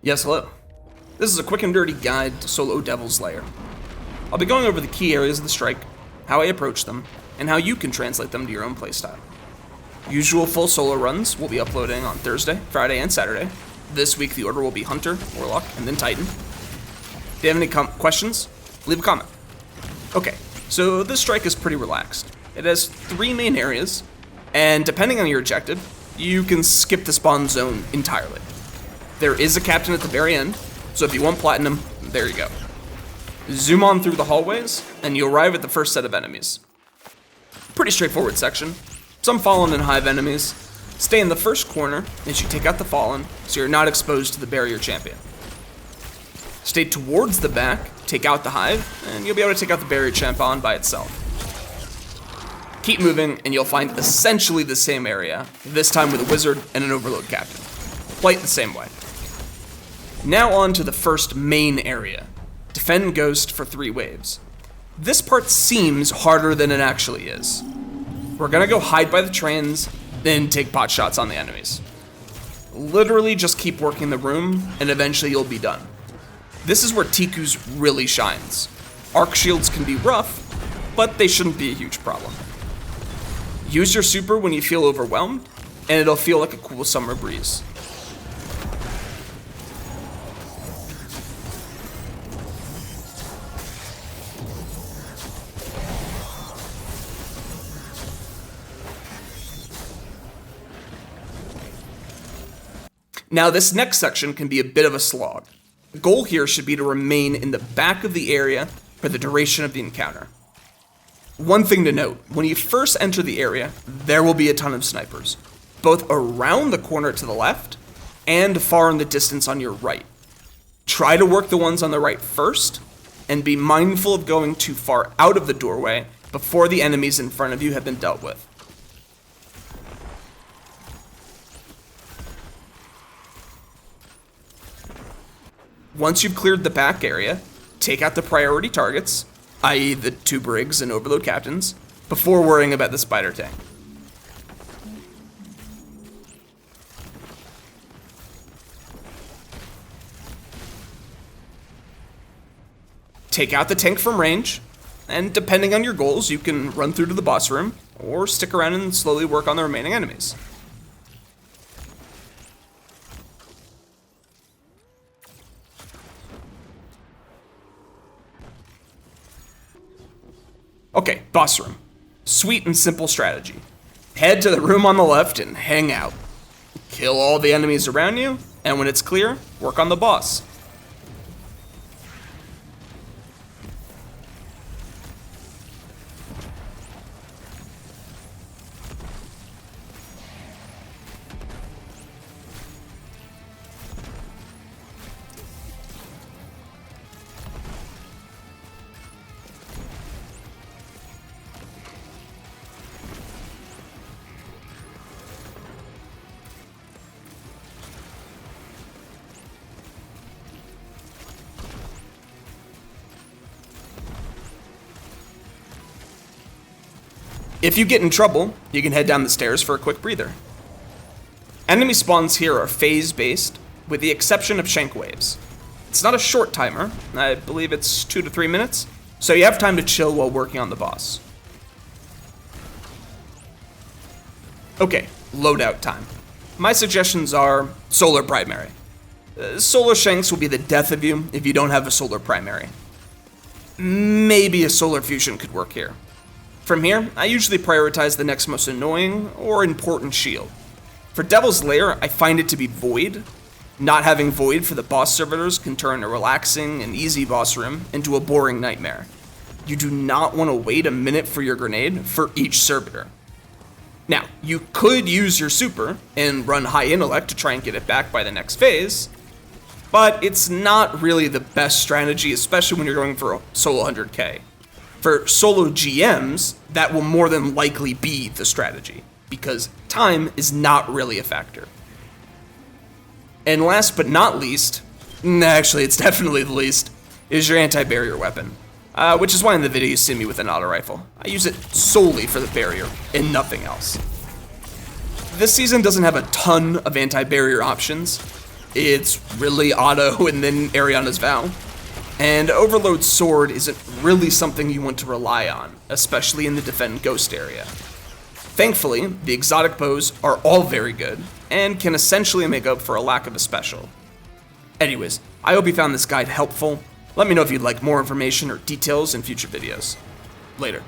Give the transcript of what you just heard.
Yes, hello. This is a quick and dirty guide to solo Devil's Lair. I'll be going over the key areas of the strike, how I approach them, and how you can translate them to your own playstyle. Usual full solo runs will be uploading on Thursday, Friday, and Saturday. This week the order will be Hunter, Warlock, and then Titan. If you have any questions, leave a comment. Okay, so this strike is pretty relaxed. It has 3 main areas, and depending on your objective, you can skip the spawn zone entirely. There is a captain at the very end, so if you want platinum, there you go. Zoom on through the hallways, and you arrive at the first set of enemies. Pretty straightforward section. Some fallen and hive enemies. Stay in the first corner as you take out the fallen, so you're not exposed to the barrier champion. Stay towards the back, take out the hive, and you'll be able to take out the barrier champion by itself. Keep moving, and you'll find essentially the same area, this time with a wizard and an overload captain. Play it the same way. Now on to the first main area. Defend Ghost for 3 waves. This part seems harder than it actually is. We're gonna go hide by the trains, then take pot shots on the enemies. Literally just keep working the room, and eventually you'll be done. This is where Tiku's really shines. Arc shields can be rough, but they shouldn't be a huge problem. Use your super when you feel overwhelmed, and it'll feel like a cool summer breeze. Now this next section can be a bit of a slog. The goal here should be to remain in the back of the area for the duration of the encounter. One thing to note, when you first enter the area, there will be a ton of snipers, both around the corner to the left and far in the distance on your right. Try to work the ones on the right first, and be mindful of going too far out of the doorway before the enemies in front of you have been dealt with. Once you've cleared the back area, take out the priority targets, i.e. the 2 brigs and overload captains, before worrying about the spider tank. Take out the tank from range, and depending on your goals, you can run through to the boss room, or stick around and slowly work on the remaining enemies. Okay, boss room. Sweet and simple strategy. Head to the room on the left and hang out. Kill all the enemies around you, and when it's clear, work on the boss. If you get in trouble, you can head down the stairs for a quick breather. Enemy spawns here are phase-based, with the exception of shank waves. It's not a short timer, I believe it's 2 to 3 minutes, so you have time to chill while working on the boss. Okay, loadout time. My suggestions are solar primary. Solar shanks will be the death of you if you don't have a solar primary. Maybe a solar fusion could work here. From here, I usually prioritize the next most annoying or important shield. For Devil's Lair, I find it to be Void. Not having Void for the boss servitors can turn a relaxing and easy boss room into a boring nightmare. You do not want to wait a minute for your grenade for each servitor. Now, you could use your super and run high intellect to try and get it back by the next phase, but it's not really the best strategy, especially when you're going for a solo 100k. For solo GMs, that will more than likely be the strategy, because time is not really a factor. And last but not least, actually it's definitely the least, is your anti-barrier weapon. Which is why in the video you see me with an auto rifle. I use it solely for the barrier and nothing else. This season doesn't have a ton of anti-barrier options, It's really auto and then Ariana's Vow. And Overload's sword isn't really something you want to rely on, especially in the defend ghost area. Thankfully, the exotic bows are all very good, and can essentially make up for a lack of a special. Anyways, I hope you found this guide helpful. Let me know if you'd like more information or details in future videos. Later.